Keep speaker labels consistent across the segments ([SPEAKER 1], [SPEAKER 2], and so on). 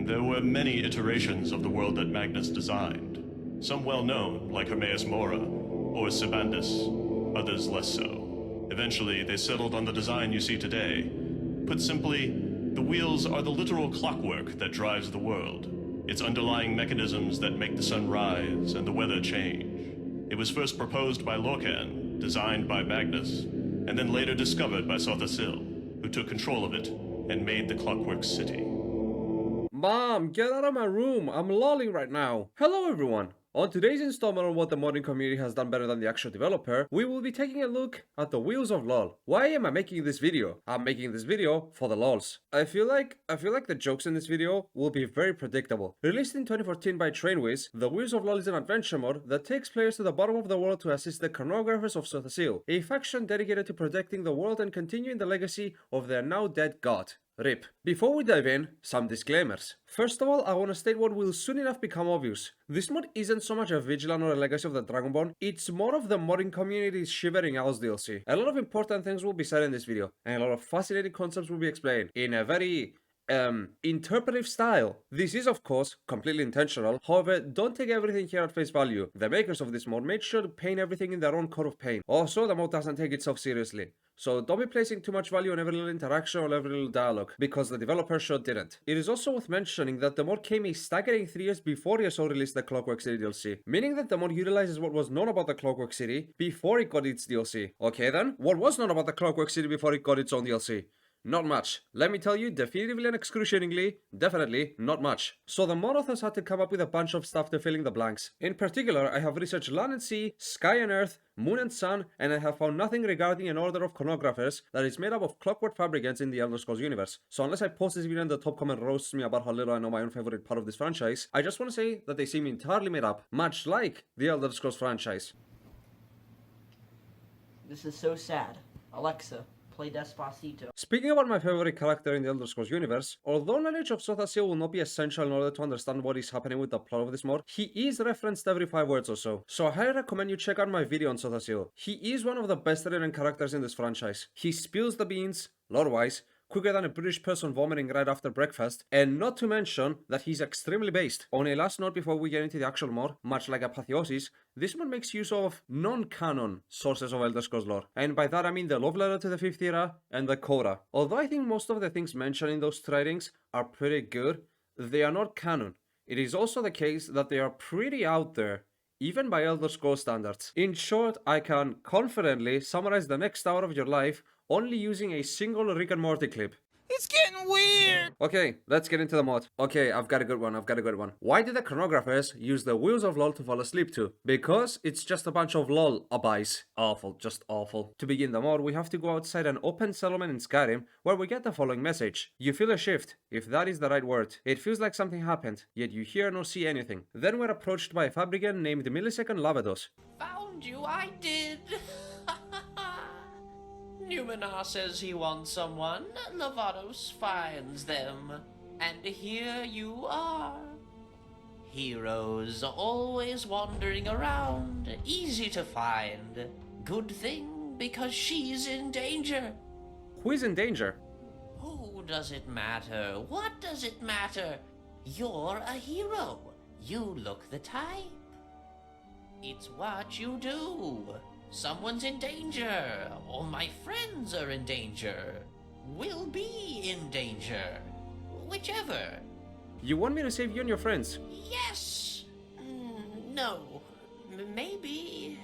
[SPEAKER 1] There were many iterations of the world that Magnus designed. Some well-known, like Hermaeus Mora or Sibandus, others less so. Eventually, they settled on the design you see today. Put simply, the wheels are the literal clockwork that drives the world. Its underlying mechanisms that make the sun rise and the weather change. It was first proposed by Lorcan, designed by Magnus, and then later discovered by Sothasil, who took control of it and made the Clockwork City.
[SPEAKER 2] Mom, get out of my room! I'm lolling right now! Hello everyone! On today's installment on what the modding community has done better than the actual developer, we will be taking a look at the wheels of Lull. Why am I making this video? I'm making this video for the lols. I feel like the jokes in this video will be very predictable. Released in 2014 by Trainwiz, the Wheels of Lull is an adventure mod that takes players to the bottom of the world to assist the chronographers of Sothasil, a faction dedicated to protecting the world and continuing the legacy of their now dead god. RIP. Before we dive in, some disclaimers. First of all, I want to state what will soon enough become obvious. This mod isn't so much a Vigilant or a Legacy of the Dragonborn, it's more of the modding community's Shivering Owls DLC. A lot of important things will be said in this video, and a lot of fascinating concepts will be explained in a very interpretive style. This is of course completely intentional, however don't take everything here at face value. The makers of this mod made sure to paint everything in their own coat of paint. Also, the mod doesn't take itself seriously. So don't be placing too much value on every little interaction or every little dialogue, because the developer sure didn't. It is also worth mentioning that the mod came a staggering 3 years before ESO released the Clockwork City DLC, meaning that the mod utilizes what was known about the Clockwork City before it got its DLC. Okay then, what was known about the Clockwork City before it got its own DLC? Not much. Let me tell you, definitively and excruciatingly, definitely not much. So the mod authors had to come up with a bunch of stuff to fill in the blanks. In particular, I have researched land and sea, sky and earth, moon and sun, and I have found nothing regarding an order of chronographers that is made up of clockwork fabricants in the Elder Scrolls universe. So unless I post this video and the top comment roasts me about how little I know my own favorite part of this franchise, I just want to say that they seem entirely made up, much like the Elder Scrolls franchise.
[SPEAKER 3] This is so sad. Alexa, play Despacito.
[SPEAKER 2] Speaking about my favorite character in the Elder Scrolls universe, although knowledge of Sothasil will not be essential in order to understand what is happening with the plot of this mod, he is referenced every 5 words or so. So I highly recommend you check out my video on Sothasil. He is one of the best written characters in this franchise. He spills the beans, lore-wise, quicker than a British person vomiting right after breakfast, and not to mention that he's extremely based. On a last note before we get into the actual mod, much like Apotheosis, this mod makes use of non-canon sources of Elder Scrolls lore, and by that I mean the Love Letter to the 5th Era and the Coda. Although I think most of the things mentioned in those writings are pretty good, they are not canon. It is also the case that they are pretty out there, even by Elder Scrolls standards. In short, I can confidently summarize the next hour of your life only using a single Rick and Morty clip.
[SPEAKER 4] It's getting weird!
[SPEAKER 2] Okay, let's get into the mod. Okay, I've got a good one. Why did the chronographers use the Wheels of Lull to fall asleep to? Because it's just a bunch of lull-abies. Awful, just awful. To begin the mod, we have to go outside an open settlement in Skyrim, where we get the following message. You feel a shift, if that is the right word. It feels like something happened, yet you hear nor see anything. Then we're approached by a fabricant named Millisecond Lavados.
[SPEAKER 4] Found you, I did! Numenar says he wants someone, Lavados finds them, and here you are. Heroes always wandering around, easy to find. Good thing, because she's in danger.
[SPEAKER 2] Who is in danger?
[SPEAKER 4] Who does it matter? What does it matter? You're a hero. You look the type. It's what you do. Someone's in danger. All my friends are in danger. Will be in danger. Whichever.
[SPEAKER 2] You want me to save you and your friends?
[SPEAKER 4] Yes. No. Maybe.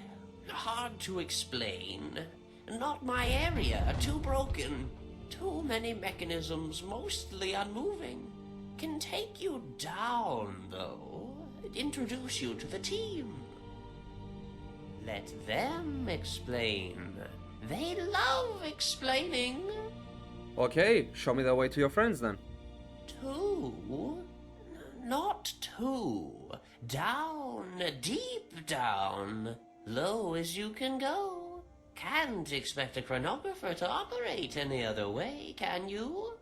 [SPEAKER 4] Hard to explain. Not my area. Too broken. Too many mechanisms, mostly unmoving. Can take you down, though. Introduce you to the team. Let them explain. They love explaining.
[SPEAKER 2] Okay, show me the way to your friends then.
[SPEAKER 4] 2? Not 2. Down, deep down. Low as you can go. Can't expect a chronographer to operate any other way, can you?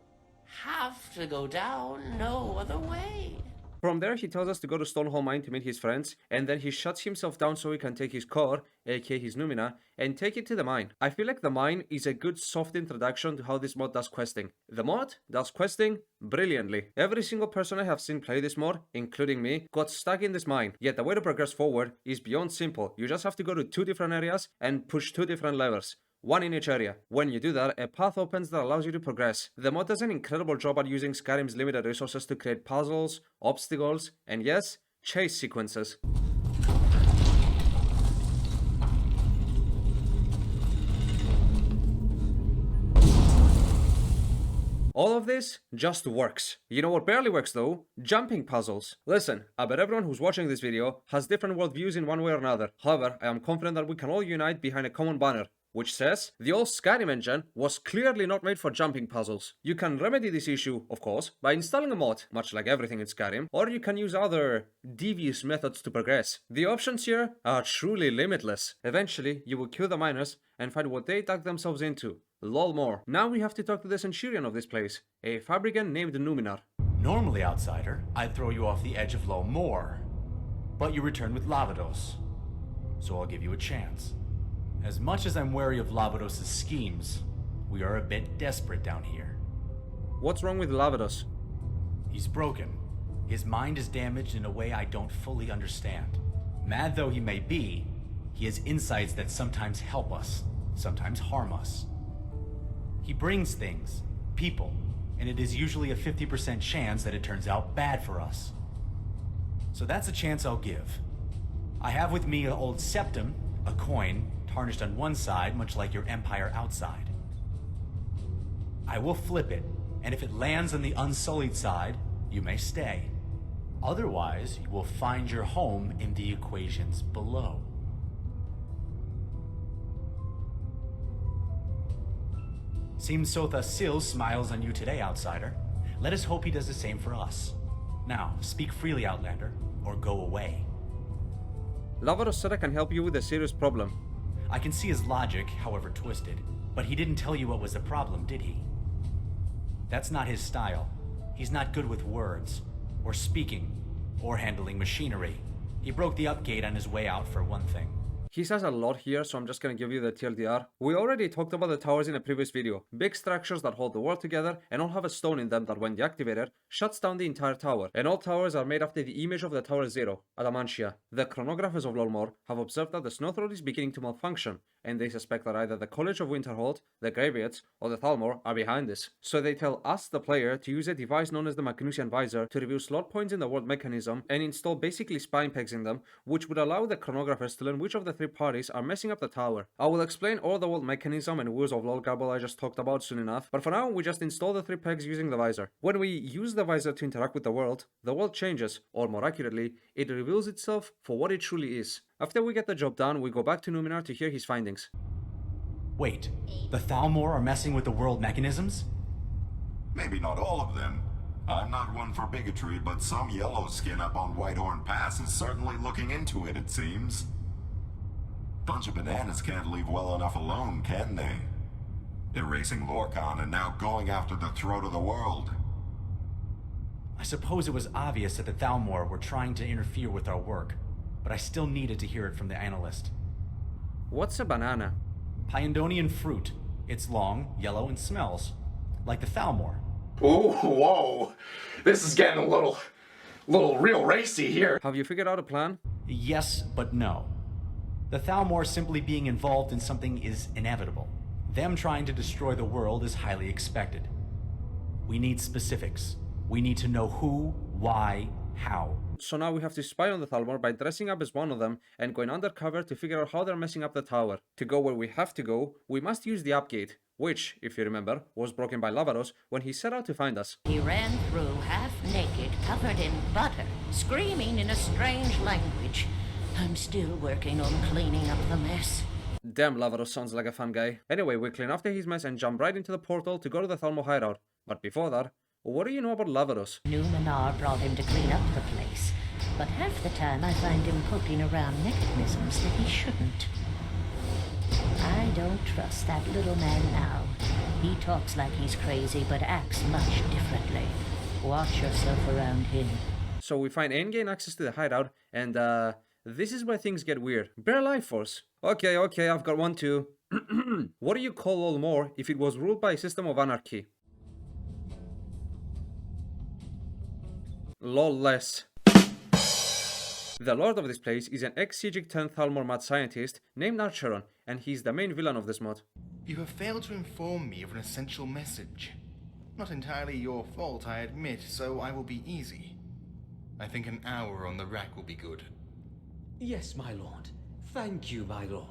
[SPEAKER 4] Have to go down no other way.
[SPEAKER 2] From there, he tells us to go to Stonehall Mine to meet his friends, and then he shuts himself down so he can take his core, aka his Numina, and take it to the mine. I feel like the mine is a good soft introduction to how this mod does questing. The mod does questing brilliantly. Every single person I have seen play this mod, including me, got stuck in this mine. Yet the way to progress forward is beyond simple. You just have to go to 2 different areas and push 2 different levers. 1 in each area. When you do that, a path opens that allows you to progress. The mod does an incredible job at using Skyrim's limited resources to create puzzles, obstacles, and yes, chase sequences. All of this just works. You know what barely works though? Jumping puzzles. Listen, I bet everyone who's watching this video has different worldviews in one way or another. However, I am confident that we can all unite behind a common banner, which says, the old Skyrim engine was clearly not made for jumping puzzles. You can remedy this issue, of course, by installing a mod, much like everything in Skyrim, or you can use other devious methods to progress. The options here are truly limitless. Eventually, you will kill the miners and find what they dug themselves into. Lol more. Now we have to talk to the centurion of this place, a fabricant named Numinar.
[SPEAKER 5] Normally, outsider, I'd throw you off the edge of Lull more. But you returned with Lavados. So I'll give you a chance. As much as I'm wary of Lavados' schemes, we are a bit desperate down here.
[SPEAKER 2] What's wrong with Lavados?
[SPEAKER 5] He's broken. His mind is damaged in a way I don't fully understand. Mad though he may be, he has insights that sometimes help us, sometimes harm us. He brings things, people, and it is usually a 50% chance that it turns out bad for us. So that's a chance I'll give. I have with me an old septum, a coin, tarnished on one side, much like your empire outside. I will flip it, and if it lands on the unsullied side, you may stay. Otherwise, you will find your home in the equations below. Seems Sotha Sil smiles on you today, outsider. Let us hope he does the same for us. Now, speak freely, Outlander, or go away.
[SPEAKER 2] Lavados said I can help you with a serious problem.
[SPEAKER 5] I can see his logic, however twisted, but he didn't tell you what was the problem, did he? That's not his style. He's not good with words, or speaking, or handling machinery. He broke the upgate on his way out for one thing.
[SPEAKER 2] He says a lot here, so I'm just gonna give you the TLDR. We already talked about the towers in a previous video. Big structures that hold the world together and all have a stone in them that when deactivated, shuts down the entire tower. And all towers are made after the image of the Tower Zero, Adamantia. The chronographers of Lolmore have observed that the Snow Throne is beginning to malfunction, and they suspect that either the College of Winterhold, the Graveyards, or the Thalmor are behind this. So they tell us, the player, to use a device known as the Magnusian Visor to review slot points in the world mechanism and install basically spine pegs in them, which would allow the chronographers to learn which of the 3 parties are messing up the tower. I will explain all the world mechanism and Wheels of Lull garble I just talked about soon enough, but for now we just install the 3 pegs using the visor. When we use the visor to interact with the world changes, or more accurately, it reveals itself for what it truly is. After we get the job done, we go back to Numinar to hear his findings.
[SPEAKER 5] Wait, the Thalmor are messing with the world mechanisms?
[SPEAKER 6] Maybe not all of them. I'm not one for bigotry, but some yellow skin up on Whitehorn Pass is certainly looking into it seems. Bunch of bananas can't leave well enough alone, can they? Erasing Lorcan and now going after the throat of the world.
[SPEAKER 5] I suppose it was obvious that the Thalmor were trying to interfere with our work, but I still needed to hear it from the analyst.
[SPEAKER 2] What's a banana?
[SPEAKER 5] Pyandonian fruit. It's long, yellow, and smells like the Thalmor.
[SPEAKER 7] Ooh, whoa. This is getting a little real racy here.
[SPEAKER 2] Have you figured out a plan?
[SPEAKER 5] Yes, but no. The Thalmor simply being involved in something is inevitable. Them trying to destroy the world is highly expected. We need specifics. We need to know who, why, how.
[SPEAKER 2] So now we have to spy on the Thalmor by dressing up as one of them and going undercover to figure out how they're messing up the tower. To go where we have to go, we must use the upgate, which, if you remember, was broken by Lavados when he set out to find us.
[SPEAKER 8] He ran through half naked, covered in butter, screaming in a strange language. I'm still working on cleaning up the mess.
[SPEAKER 2] Damn, Lavados sounds like a fun guy. Anyway, we clean after his mess and jump right into the portal to go to the Thalmor hideout. But before that, what do you know about Lavados?
[SPEAKER 8] Numinar brought him to clean up the place, but half the time I find him poking around mechanisms that he shouldn't. I don't trust that little man now. He talks like he's crazy, but acts much differently. Watch yourself around him.
[SPEAKER 2] So we find and gain access to the hideout, and this is where things get weird. Bare life force. Okay, I've got one too. What do you call Lull more if it was ruled by a system of anarchy? Lull less. The lord of this place is an ex-Sijic 10th Thalmor mad scientist named Archeron, and he's the main villain of this mod.
[SPEAKER 9] You have failed to inform me of an essential message. Not entirely your fault, I admit, so I will be easy. I think an hour on the rack will be good.
[SPEAKER 10] Yes, my lord. Thank you, my lord.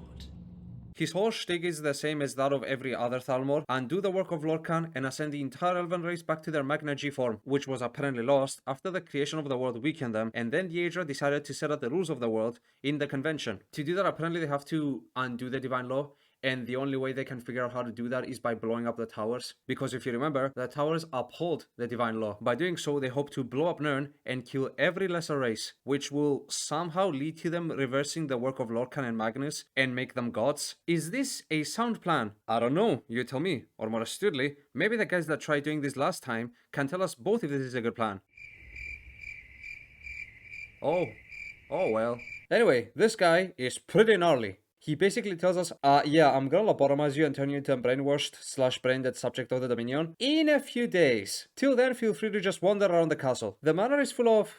[SPEAKER 2] His whole shtick is the same as that of every other Thalmor, and do the work of Lorcan and ascend the entire Elven race back to their Magna G form, which was apparently lost after the creation of the world weakened them, and then the Aedra decided to set out the rules of the world in the convention. To do that, apparently they have to undo the divine law, and the only way they can figure out how to do that is by blowing up the towers. Because if you remember, the towers uphold the divine law. By doing so, they hope to blow up Nirn and kill every lesser race, which will somehow lead to them reversing the work of Lorcan and Magnus and make them gods. Is this a sound plan? I don't know, you tell me. Or more astutely, maybe the guys that tried doing this last time can tell us both if this is a good plan. Oh well. Anyway, this guy is pretty gnarly. He basically tells us, yeah, I'm gonna lobotomize you and turn you into a brainwashed / brain-dead subject of the Dominion in a few days. Till then, feel free to just wander around the castle. The manor is full of,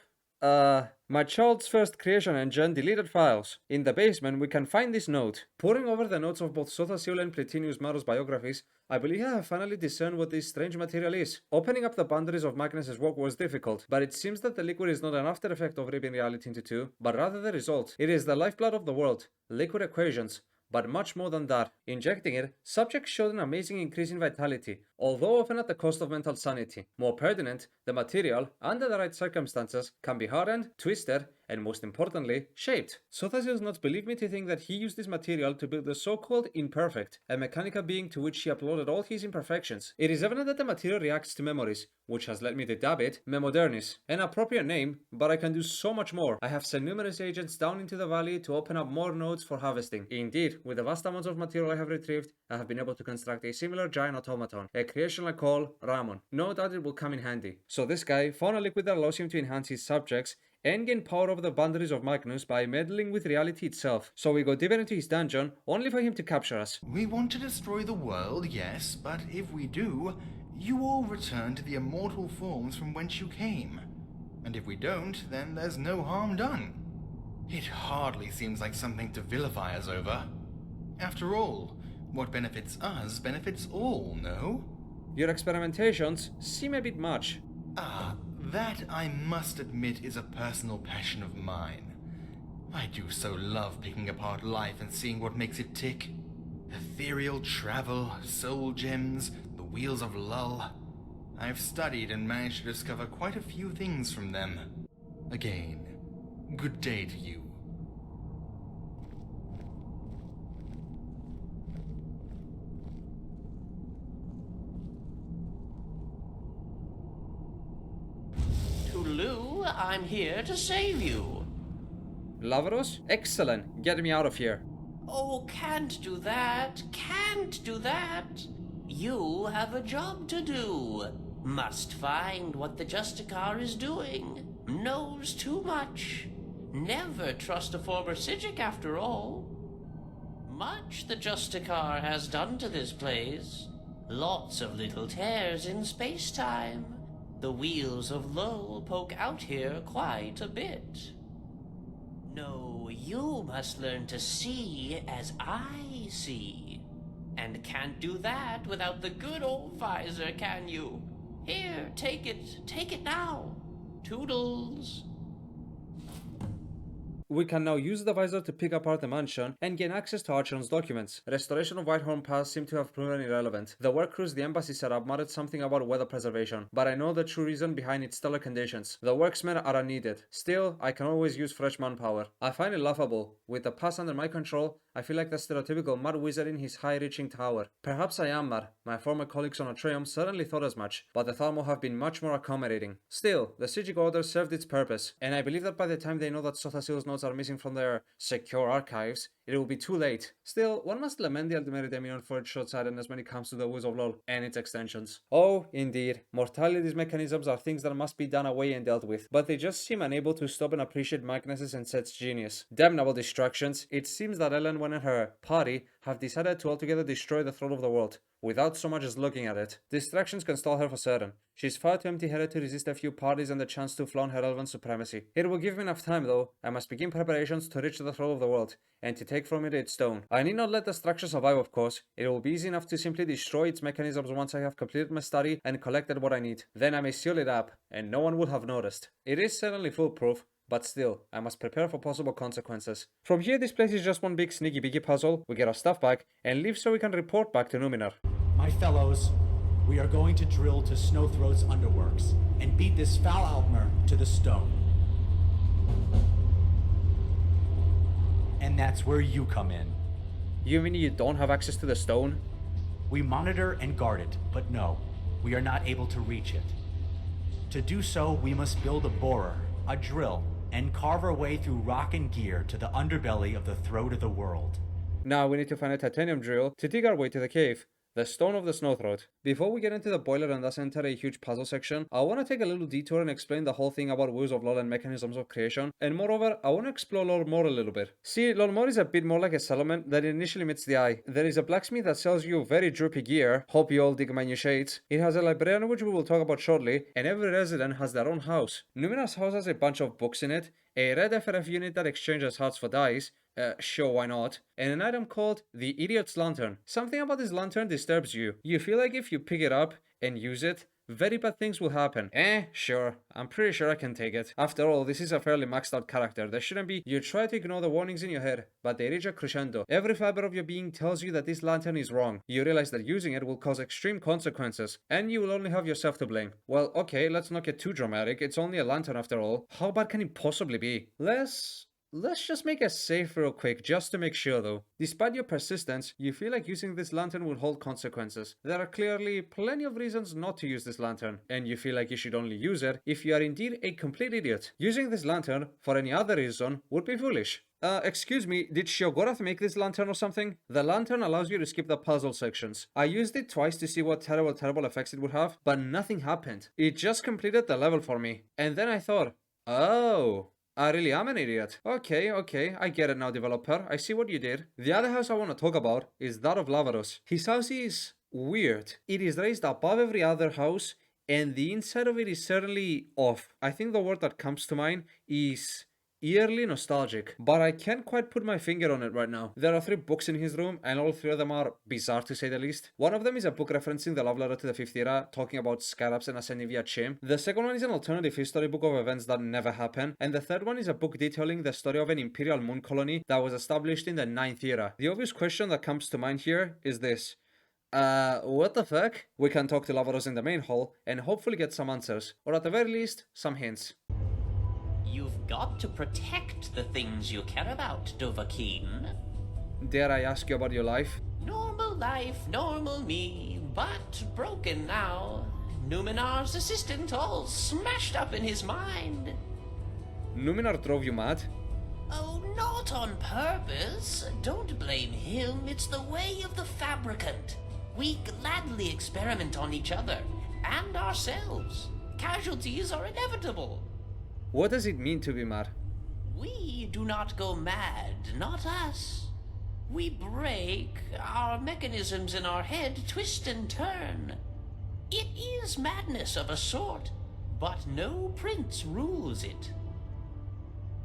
[SPEAKER 2] my child's first creation engine deleted files. In the basement, we can find this note. Poring over the notes of both Sothasiel and Plotinus Maro's biographies, I believe I have finally discerned what this strange material is. Opening up the boundaries of Magnus's work was difficult, but it seems that the liquid is not an after effect of ripping reality into two, but rather the result. It is the lifeblood of the world. Liquid equations. But much more than that. Injecting it, subjects showed an amazing increase in vitality, although often at the cost of mental sanity. More pertinent, the material, under the right circumstances, can be hardened, twisted, and most importantly, shaped. Sothasiel not believe me to think that he used this material to build the so-called imperfect, a mechanical being to which he uploaded all his imperfections. It is evident that the material reacts to memories, which has led me to dub it Memodernis. An appropriate name, but I can do so much more. I have sent numerous agents down into the valley to open up more nodes for harvesting. Indeed, with the vast amounts of material I have retrieved, I have been able to construct a similar giant automaton, a creation I call Ramon. No doubt it will come in handy. So this guy found a liquid that allows him to enhance his subjects and gain power over the boundaries of Magnus by meddling with reality itself. So we go deeper into his dungeon, only for him to capture us.
[SPEAKER 9] We want to destroy the world, yes, but if we do, you all return to the immortal forms from whence you came. And if we don't, then there's no harm done. It hardly seems like something to vilify us over. After all, what benefits us benefits all, no?
[SPEAKER 2] Your experimentations seem a bit much.
[SPEAKER 9] That, I must admit, is a personal passion of mine. I do so love picking apart life and seeing what makes it tick. Ethereal travel, soul gems, the wheels of Lull. I've studied and managed to discover quite a few things from them. Again, good day to you.
[SPEAKER 4] Tulu, I'm here to save you.
[SPEAKER 2] Lavros? Excellent. Get me out of here.
[SPEAKER 4] Oh, can't do that. Can't do that. You have a job to do. Must find what the Justicar is doing. Knows too much. Never trust a former Sijic after all. Much the Justicar has done to this place. Lots of little tears in space-time. The wheels of Lull poke out here quite a bit. No, you must learn to see as I see. And can't do that without the good old visor, can you? Here, take it now. Toodles.
[SPEAKER 2] We can now use the visor to pick apart the mansion and gain access to Archeron's documents. Restoration of Whitehorn Pass seemed to have proven irrelevant. The work crews the embassy set up muttered something about weather preservation, but I know the true reason behind its stellar conditions. The worksmen are unneeded. Still, I can always use fresh manpower. I find it laughable. With the pass under my control, I feel like the stereotypical mad wizard in his high-reaching tower. Perhaps I am mad. My former colleagues on Atrium certainly thought as much, but the Thalmo have been much more accommodating. Still, the Sigic Order served its purpose, and I believe that by the time they know that Sothasil's notes are missing from their secure archives, it will be too late. Still, one must lament the Ultimate Redemption for its short-sightedness when it comes to the Wheels of Lull and its extensions. Oh, indeed, mortality's mechanisms are things that must be done away and dealt with, but they just seem unable to stop and appreciate Magnus's and Set's genius. Damnable distractions. It seems that Ellen and her party have decided to altogether destroy the throne of the world, without so much as looking at it. Distractions can stall her for certain. She's far too empty-headed to resist a few parties and the chance to flaunt her elven supremacy. It will give me enough time though. I must begin preparations to reach the throne of the world, and to take from it its stone. I need not let the structure survive, of course. It will be easy enough to simply destroy its mechanisms once I have completed my study and collected what I need. Then I may seal it up, and no one will have noticed. It is certainly foolproof, but still, I must prepare for possible consequences. From here, this place is just one big sneaky biggy puzzle. We get our stuff back, and leave so we can report back to Numenor.
[SPEAKER 5] My fellows, we are going to drill to Snowthroat's underworks and beat this foul Altmer to the stone. And that's where you come in.
[SPEAKER 2] You mean you don't have access to the stone?
[SPEAKER 5] We monitor and guard it, but no, we are not able to reach it. To do so, we must build a borer, a drill, and carve our way through rock and gear to the underbelly of the throat of the world.
[SPEAKER 2] Now we need to find a titanium drill to dig our way to the cave. The Stone of the Snowthroat. Before we get into the boiler and thus enter a huge puzzle section, I want to take a little detour and explain the whole thing about Wheels of Lull and mechanisms of creation, and moreover, I want to explore Lol Mor a little bit. See, Lol Mor is a bit more like a settlement than it initially meets the eye. There is a blacksmith that sells you very droopy gear, hope you all dig my new shades. It has a librarian which we will talk about shortly, and every resident has their own house. Numenor's house has a bunch of books in it, a red FRF unit that exchanges hearts for dice, sure, why not? And an item called the Idiot's Lantern. Something about this lantern disturbs you. You feel like if you pick it up and use it, very bad things will happen. Sure. I'm pretty sure I can take it. After all, this is a fairly maxed out character. There shouldn't be. You try to ignore the warnings in your head, but they reach a crescendo. Every fiber of your being tells you that this lantern is wrong. You realize that using it will cause extreme consequences, and you will only have yourself to blame. Well, okay, let's not get too dramatic. It's only a lantern after all. How bad can it possibly be? Let's just make a save real quick, just to make sure though. Despite your persistence, you feel like using this lantern will hold consequences. There are clearly plenty of reasons not to use this lantern, and you feel like you should only use it if you are indeed a complete idiot. Using this lantern for any other reason would be foolish. Excuse me, did Shiogorath make this lantern or something? The lantern allows you to skip the puzzle sections. I used it twice to see what terrible effects it would have, but nothing happened. It just completed the level for me. And then I thought, oh, I really am an idiot. Okay, I get it now, developer. I see what you did. The other house I want to talk about is that of Lavaros. His house is weird. It is raised above every other house, and the inside of it is certainly off. I think the word that comes to mind is eerily nostalgic, but I can't quite put my finger on it right now. There are 3 books in his room, and all 3 of them are bizarre to say the least. One of them is a book referencing the love letter to the 5th era, talking about Scarabs and ascending via Chim. The second one is an alternative history book of events that never happened, and the third one is a book detailing the story of an imperial moon colony that was established in the 9th era. The obvious question that comes to mind here is this. What the fuck? We can talk to Lavaros in the main hall, and hopefully get some answers, or at the very least, some hints.
[SPEAKER 4] You've got to protect the things you care about, Dovahkiin.
[SPEAKER 2] Dare I ask you about your life?
[SPEAKER 4] Normal life, normal me, but broken now. Numenar's assistant all smashed up in his mind.
[SPEAKER 2] Numenor drove you mad?
[SPEAKER 4] Oh, not on purpose. Don't blame him. It's the way of the fabricant. We gladly experiment on each other and ourselves. Casualties are inevitable.
[SPEAKER 2] What does it mean to be mad?
[SPEAKER 4] We do not go mad, not us. We break, our mechanisms in our head twist and turn. It is madness of a sort, but no prince rules it.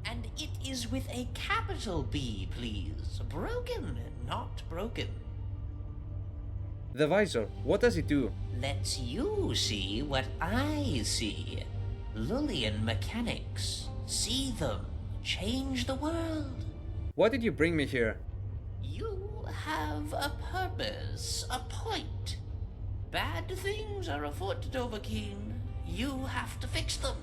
[SPEAKER 4] And it is with a capital B, please. Broken, not broken.
[SPEAKER 2] The visor, what does it do?
[SPEAKER 4] Lets you see what I see. Lullian mechanics. See them. Change the world.
[SPEAKER 2] Why did you bring me here?
[SPEAKER 4] You have a purpose, a point. Bad things are afoot, Dovahkiin. You have to fix them.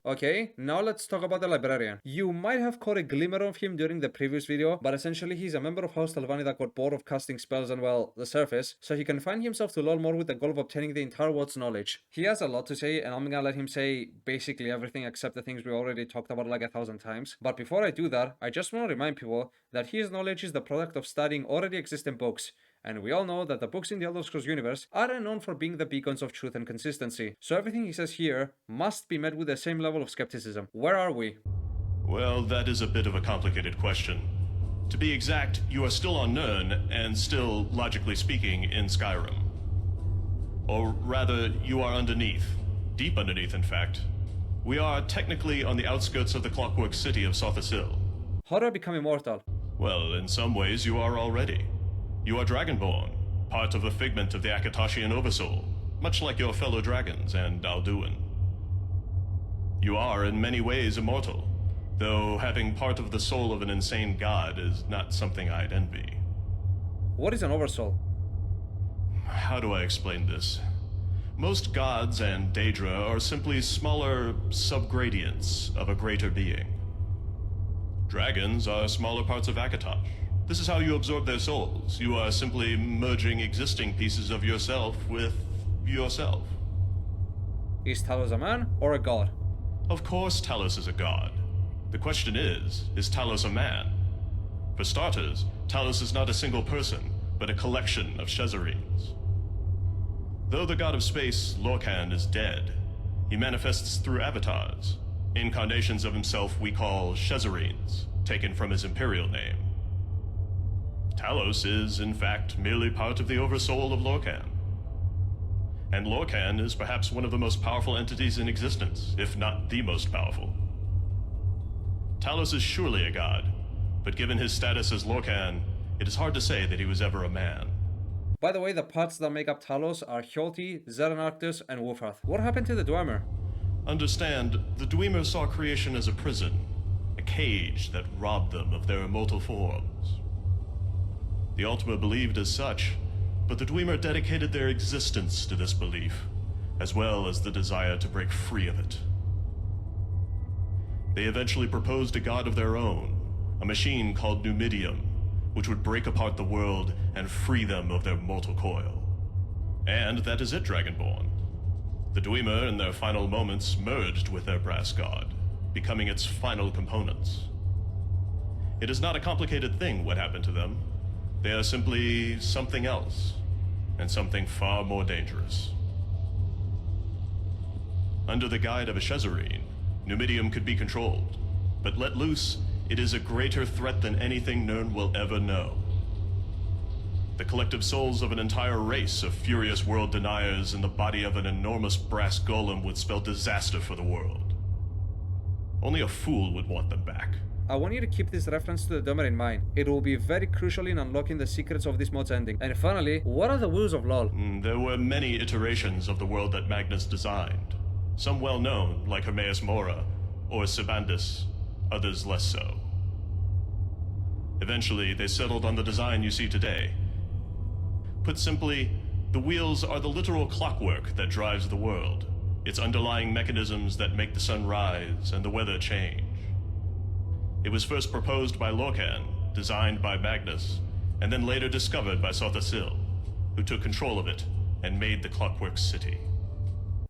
[SPEAKER 2] Okay, now let's talk about the librarian. You might have caught a glimmer of him during the previous video, but essentially he's a member of House Talvani that got bored of casting spells on, well, the surface, so he confined himself to Lull more with the goal of obtaining the entire world's knowledge. He has a lot to say, and I'm gonna let him say basically everything except the things we already talked about like 1,000 times. But before I do that, I just want to remind people that his knowledge is the product of studying already existing books. And we all know that the books in the Elder Scrolls universe are known for being the beacons of truth and consistency. So everything he says here must be met with the same level of skepticism. Where are we?
[SPEAKER 1] Well, that is a bit of a complicated question. To be exact, you are still on Nirn, and still, logically speaking, in Skyrim. Or rather, you are underneath. Deep underneath, in fact. We are technically on the outskirts of the clockwork city of Sothasil.
[SPEAKER 2] How do I become immortal?
[SPEAKER 1] Well, in some ways you are already. You are Dragonborn, part of the figment of the Akatashian Oversoul, much like your fellow dragons and Alduin. You are in many ways immortal, though having part of the soul of an insane god is not something I'd envy.
[SPEAKER 2] What is an Oversoul?
[SPEAKER 1] How do I explain this? Most gods and Daedra are simply smaller subgradients of a greater being. Dragons are smaller parts of Akatosh. This is how you absorb their souls. You are simply merging existing pieces of yourself with yourself.
[SPEAKER 2] Is Talos a man or a god?
[SPEAKER 1] Of course Talos is a god. The question is Talos a man? For starters, Talos is not a single person, but a collection of Shezarines. Though the god of space, Lorcan, is dead, he manifests through avatars, incarnations of himself we call Shezarines, taken from his imperial name. Talos is, in fact, merely part of the oversoul of Lorcan. And Lorcan is perhaps one of the most powerful entities in existence, if not the most powerful. Talos is surely a god, but given his status as Lorcan, it is hard to say that he was ever a man.
[SPEAKER 2] By the way, the parts that make up Talos are Hjolti, Zeranarctus, and Wolfrath. What happened to the Dwemer?
[SPEAKER 1] Understand, the Dwemer saw creation as a prison, a cage that robbed them of their immortal forms. The Ultima believed as such, but the Dwemer dedicated their existence to this belief, as well as the desire to break free of it. They eventually proposed a god of their own, a machine called Numidium, which would break apart the world and free them of their mortal coil. And that is it, Dragonborn. The Dwemer, in their final moments, merged with their brass god, becoming its final components. It is not a complicated thing what happened to them. They are simply something else, and something far more dangerous. Under the guide of a Shezarine, Numidium could be controlled, but let loose, it is a greater threat than anything Nirn will ever know. The collective souls of an entire race of furious world deniers in the body of an enormous brass golem would spell disaster for the world. Only a fool would want them back.
[SPEAKER 2] I want you to keep this reference to the Dwemer in mind. It will be very crucial in unlocking the secrets of this mod's ending. And finally, what are the Wheels of Lull?
[SPEAKER 1] There were many iterations of the world that Magnus designed. Some well known, like Hermaeus Mora, or Sibandis, others less so. Eventually, they settled on the design you see today. Put simply, the wheels are the literal clockwork that drives the world, its underlying mechanisms that make the sun rise and the weather change. It was first proposed by Lorcan, designed by Magnus, and then later discovered by Sothasil, who took control of it and made the Clockwork City.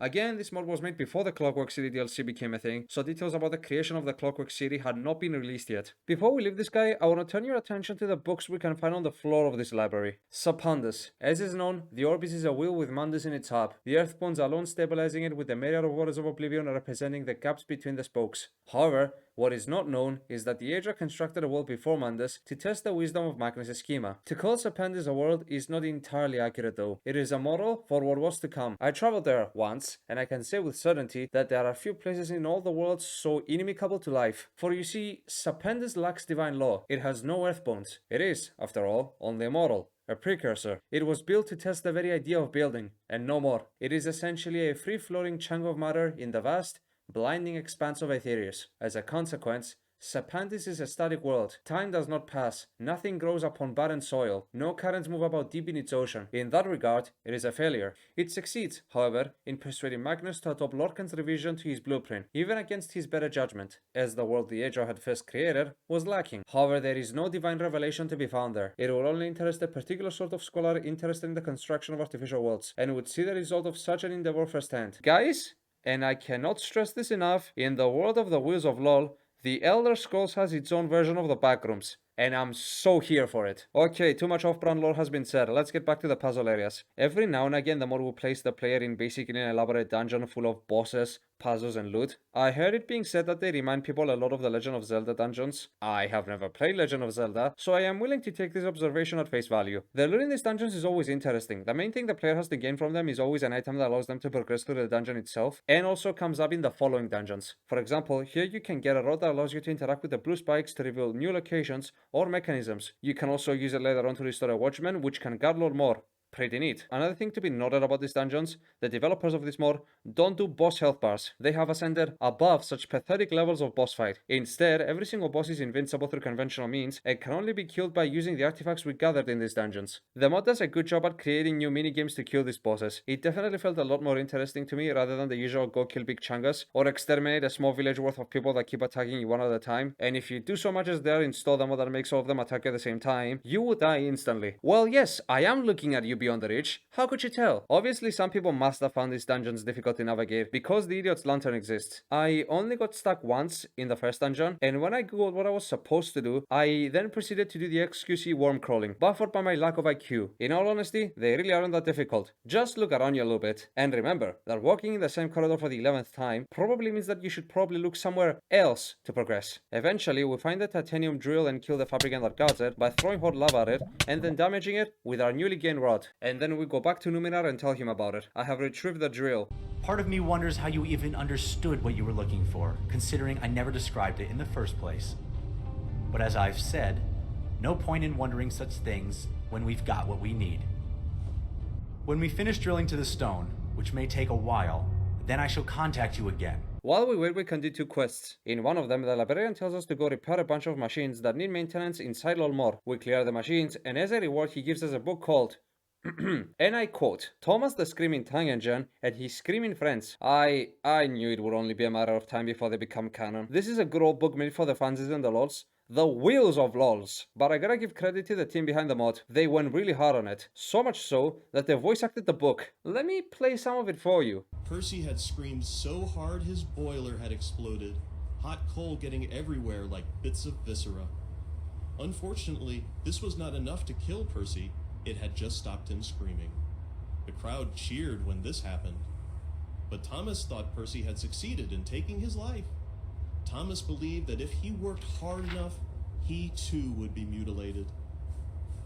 [SPEAKER 2] Again, this mod was made before the Clockwork City DLC became a thing, so details about the creation of the Clockwork City had not been released yet. Before we leave this guy, I want to turn your attention to the books we can find on the floor of this library. Sapandus. As is known, the Orbis is a wheel with Mundus in its hub, the Earthbones alone stabilizing it with the myriad of Waters of Oblivion representing the gaps between the spokes. However, what is not known is that the Aedra constructed a world before Mundus to test the wisdom of Magnus' schema. To call Sapandus a world is not entirely accurate though. It is a model for what was to come. I traveled there once, and I can say with certainty that there are few places in all the world so inimicable to life. For you see, Sapandus lacks divine law. It has no earthbones. It is, after all, only a model. A precursor. It was built to test the very idea of building, and no more. It is essentially a free-floating chunk of matter in the vast, blinding expanse of Aetherius. As a consequence, Serpentis is a static world. Time does not pass. Nothing grows upon barren soil. No currents move about deep in its ocean. In that regard, it is a failure. It succeeds, however, in persuading Magnus to adopt Lorcan's revision to his blueprint, even against his better judgment, as the world the Edgeo had first created was lacking. However, there is no divine revelation to be found there. It will only interest a particular sort of scholar interested in the construction of artificial worlds, and would see the result of such an endeavor firsthand. Guys, and I cannot stress this enough, in the world of the Wheels of Lull, the Elder Scrolls has its own version of the backrooms, and I'm so here for it. Okay, too much off-brand lore has been said, let's get back to the puzzle areas. Every now and again the mod will place the player in basically an elaborate dungeon full of bosses, puzzles and loot. I heard it being said that they remind people a lot of the Legend of Zelda dungeons. I have never played Legend of Zelda, so I am willing to take this observation at face value. The loot in these dungeons is always interesting. The main thing the player has to gain from them is always an item that allows them to progress through the dungeon itself, and also comes up in the following dungeons. For example, here you can get a rod that allows you to interact with the blue spikes to reveal new locations or mechanisms. You can also use it later on to restore a watchman, which can guard Lord more. Pretty neat. Another thing to be noted about these dungeons, the developers of this mod don't do boss health bars. They have ascended above such pathetic levels of boss fight. Instead, every single boss is invincible through conventional means and can only be killed by using the artifacts we gathered in these dungeons. The mod does a good job at creating new minigames to kill these bosses. It definitely felt a lot more interesting to me rather than the usual go kill big chungas or exterminate a small village worth of people that keep attacking you one at a time. And if you do so much as dare install the mod that makes all of them attack at the same time, you will die instantly. Well, yes, I am looking at you beyond the reach. How could you tell? Obviously, some people must have found these dungeons difficult to navigate because the Idiot's Lantern exists. I only got stuck once in the first dungeon, and when I googled what I was supposed to do, I then proceeded to do the XQC worm crawling, buffered by my lack of IQ. In all honesty, they really aren't that difficult. Just look around you a little bit, and remember that walking in the same corridor for the 11th time probably means that you should probably look somewhere else to progress. Eventually, we find the titanium drill and kill the fabricant that guards it by throwing hot lava at it and then damaging it with our newly gained rod. And then we go back to Numenor and tell him about it. I have retrieved the drill.
[SPEAKER 5] Part of me wonders how you even understood what you were looking for, considering I never described it in the first place. But as I've said, no point in wondering such things when we've got what we need. When we finish drilling to the stone, which may take a while, then I shall contact you again.
[SPEAKER 2] While we wait, we can do two quests. In one of them, the librarian tells us to go repair a bunch of machines that need maintenance inside Lolmore. We clear the machines, and as a reward, he gives us a book called and I quote, Thomas the Screaming Tongue Engine and his Screaming Friends. I knew it would only be a matter of time before they become canon. This is a good old book made for the fansies and the lols. The Wheels of Lols. But I gotta give credit to the team behind the mod. They went really hard on it. So much so that they voice acted the book. Let me play some of it for you.
[SPEAKER 11] Percy had screamed so hard his boiler had exploded, hot coal getting everywhere like bits of viscera. Unfortunately, this was not enough to kill Percy. It had just stopped him screaming. The crowd cheered when this happened. But Thomas thought Percy had succeeded in taking his life. Thomas believed that if he worked hard enough, he too would be mutilated.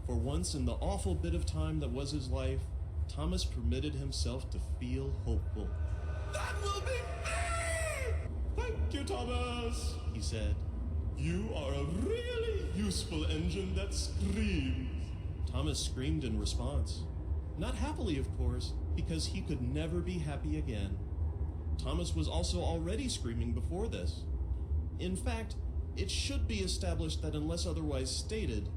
[SPEAKER 11] For once in the awful bit of time that was his life, Thomas permitted himself to feel hopeful. That will be me! Thank you, Thomas, he said. You are a really useful engine that screams. Thomas screamed in response. Not happily, of course, because he could never be happy again. Thomas was also already screaming before this. In fact, it should be established that unless otherwise stated,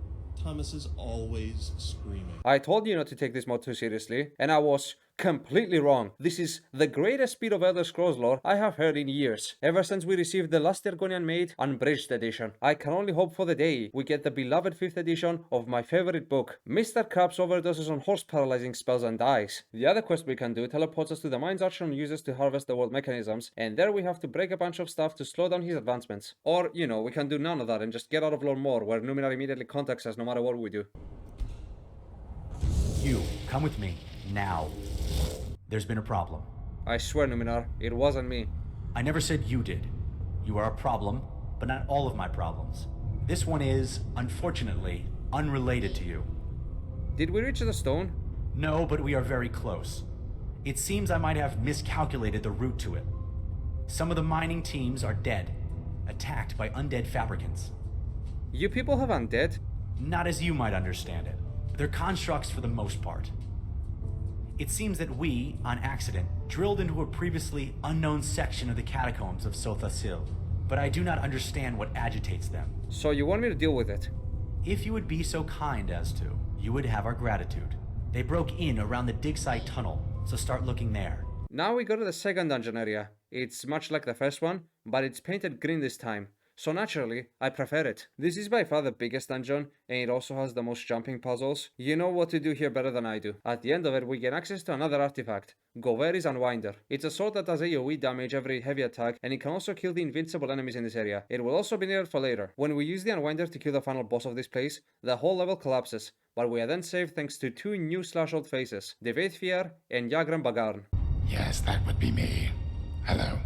[SPEAKER 11] Thomas is always screaming.
[SPEAKER 2] I told you not to take this mod too seriously, and I was completely wrong. This is the greatest bit of Elder Scrolls lore I have heard in years, ever since we received the last Ergonian Maid Unbridged edition. I can only hope for the day we get the beloved 5th edition of my favorite book. Mr. Krabs overdoses on horse paralyzing spells and dies. The other quest we can do teleports us to the mines Archon uses to harvest the world mechanisms, and there we have to break a bunch of stuff to slow down his advancements. Or, you know, we can do none of that and just get out of Lormore, where Numenor immediately contacts us no matter what we do.
[SPEAKER 5] You, come with me, now. There's been a problem.
[SPEAKER 2] I swear, Numenor, it wasn't me.
[SPEAKER 5] I never said you did. You are a problem, but not all of my problems. This one is, unfortunately, unrelated to you.
[SPEAKER 2] Did we reach the stone?
[SPEAKER 5] No, but we are very close. It seems I might have miscalculated the route to it. Some of the mining teams are dead, attacked by undead fabricants.
[SPEAKER 2] You people have undead?
[SPEAKER 5] Not as you might understand it. They're constructs for the most part. It seems that we, on accident, drilled into a previously unknown section of the catacombs of Sothasil. but I do not understand what agitates them.
[SPEAKER 2] So you want me to deal with it?
[SPEAKER 5] If you would be so kind as to, you would have our gratitude. They broke in around the dig site tunnel, so start looking there.
[SPEAKER 2] Now we go to the second dungeon area. It's much like the first one, but it's painted green this time. So naturally, I prefer it. This is by far the biggest dungeon, and it also has the most jumping puzzles. You know what to do here better than I do. At the end of it, we get access to another artifact, Goveri's Unwinder. It's a sword that does AoE damage every heavy attack, and it can also kill the invincible enemies in this area. It will also be needed for later. When we use the Unwinder to kill the final boss of this place, the whole level collapses, but we are then saved thanks to two new /old faces, Devaithfiar and Yagran Bagarn.
[SPEAKER 12] Yes, that would be me. Hello.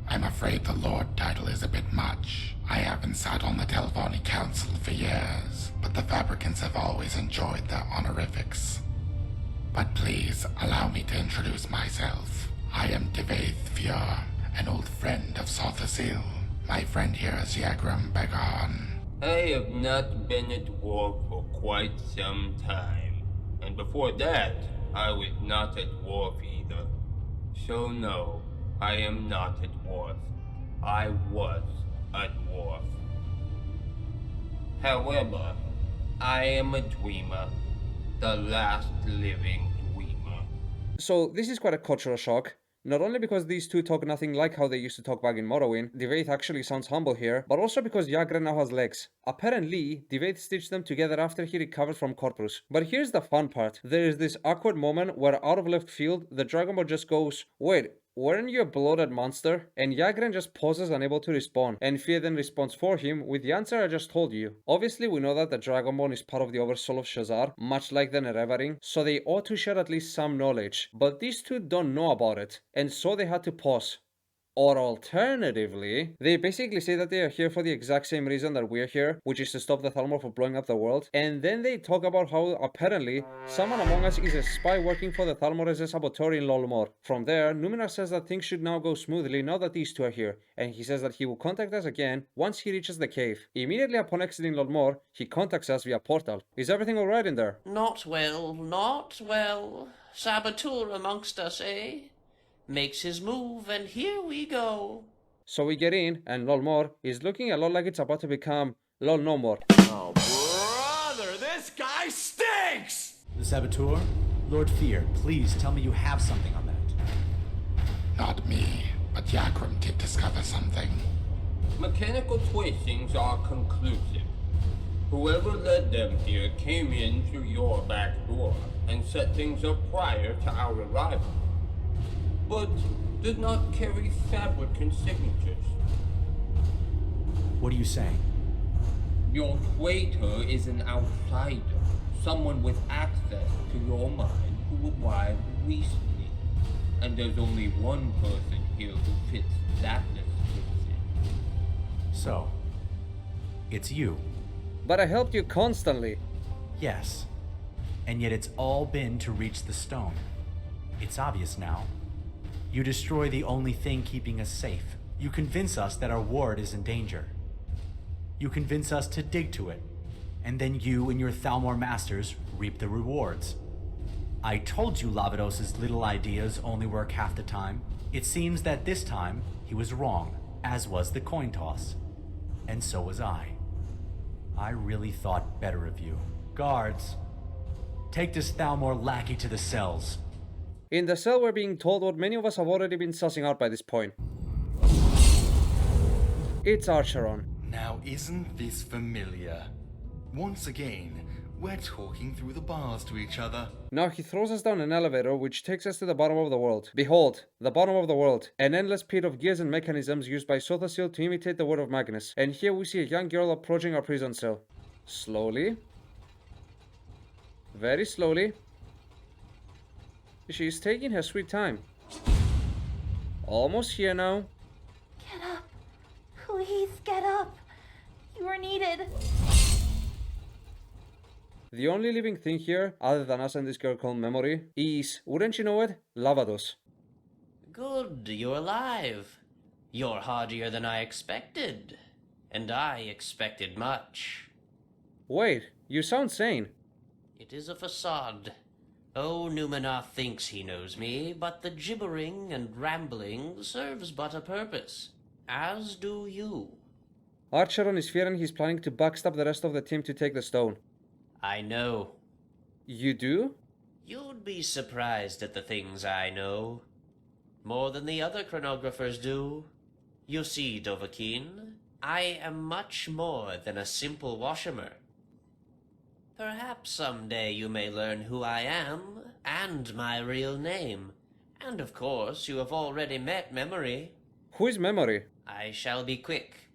[SPEAKER 12] I'm afraid the Lord title is a bit much. I haven't sat on the Telvanni Council for years, but the Fabricants have always enjoyed the honorifics. But please, allow me to introduce myself. I am Devaithfiar, an old friend of Sothasil. My friend here is Yagran Bagarn.
[SPEAKER 13] I have not been at war for quite some time. And before that, I was not at Dwarf either. So no, I am not a dwarf. I was a dwarf. However, I am a dreamer. The last living dreamer.
[SPEAKER 2] So this is quite a cultural shock. Not only because these two talk nothing like how they used to talk back in Morrowind, Devaith actually sounds humble here, but also because Yagran now has legs. Apparently, Devaith stitched them together after he recovered from Corpus. But here's the fun part. There is this awkward moment where out of left field, the Dragon Ball just goes, "Wait, weren't you a bloated monster?" And Yagran just pauses unable to respond, and Fia then responds for him with the answer I just told you. Obviously we know that the Dragon Ball is part of the Oversoul of Shazar, much like the Nerevaring, so they ought to share at least some knowledge, but these two don't know about it, and so they had to pause. Or alternatively, they basically say that they are here for the exact same reason that we're here, which is to stop the Thalmor from blowing up the world, and then they talk about how apparently someone among us is a spy working for the Thalmor as a saboteur in Lull. From there, Numenor says that things should now go smoothly now that these two are here, and he says that he will contact us again once he reaches the cave. Immediately upon exiting Lull, he contacts us via portal. Is everything alright in there?
[SPEAKER 4] Not well, not well. Saboteur amongst us, eh? Makes his move, and here we go.
[SPEAKER 2] So we get in, and Lull is looking a lot like it's about to become Lull no more.
[SPEAKER 7] Oh, brother, this guy stinks!
[SPEAKER 5] The Saboteur? Lord Fear, please tell me you have something on that.
[SPEAKER 12] Not me, but Yagran did discover something.
[SPEAKER 13] Mechanical tracings are conclusive. Whoever led them here came in through your back door and set things up prior to our arrival, but did not carry fabricant signatures.
[SPEAKER 5] What are you saying?
[SPEAKER 13] Your traitor is an outsider, someone with access to your mind who arrived recently, and there's only one person here who fits that description.
[SPEAKER 5] So, it's you.
[SPEAKER 2] But I helped you constantly.
[SPEAKER 5] Yes. And yet it's all been to reach the stone. It's obvious now. You destroy the only thing keeping us safe. You convince us that our ward is in danger. You convince us to dig to it. And then you and your Thalmor masters reap the rewards. I told you Lavados's little ideas only work half the time. It seems that this time he was wrong, as was the coin toss. And so was I. I really thought better of you. Guards, take this Thalmor lackey to the cells.
[SPEAKER 2] In the cell, we're being told what many of us have already been sussing out by this point. It's Archeron.
[SPEAKER 9] Now isn't this familiar? Once again, we're talking through the bars to each other.
[SPEAKER 2] Now he throws us down an elevator which takes us to the bottom of the world. Behold, the bottom of the world. An endless pit of gears and mechanisms used by Sothasil to imitate the word of Magnus. And here we see a young girl approaching our prison cell. Slowly. Very slowly. She's taking her sweet time. Almost here now.
[SPEAKER 14] Get up. Please get up. You are needed.
[SPEAKER 2] The only living thing here, other than us and this girl called Memory, is, wouldn't you know it, Lavados.
[SPEAKER 4] Good, you're alive. You're hardier than I expected. And I expected much.
[SPEAKER 2] Wait, you sound sane.
[SPEAKER 4] It is a facade. Oh, Numenor thinks he knows me, but the gibbering and rambling serves but a purpose. As do you.
[SPEAKER 2] Archeron is fearing he's planning to backstab the rest of the team to take the stone.
[SPEAKER 4] I know.
[SPEAKER 2] You do?
[SPEAKER 4] You'd be surprised at the things I know. More than the other chronographers do. You see, Dovahkiin, I am much more than a simple washermer. Perhaps someday you may learn who I am, and my real name. And of course, you have already met Memory.
[SPEAKER 2] Who is Memory?
[SPEAKER 4] I shall be quick.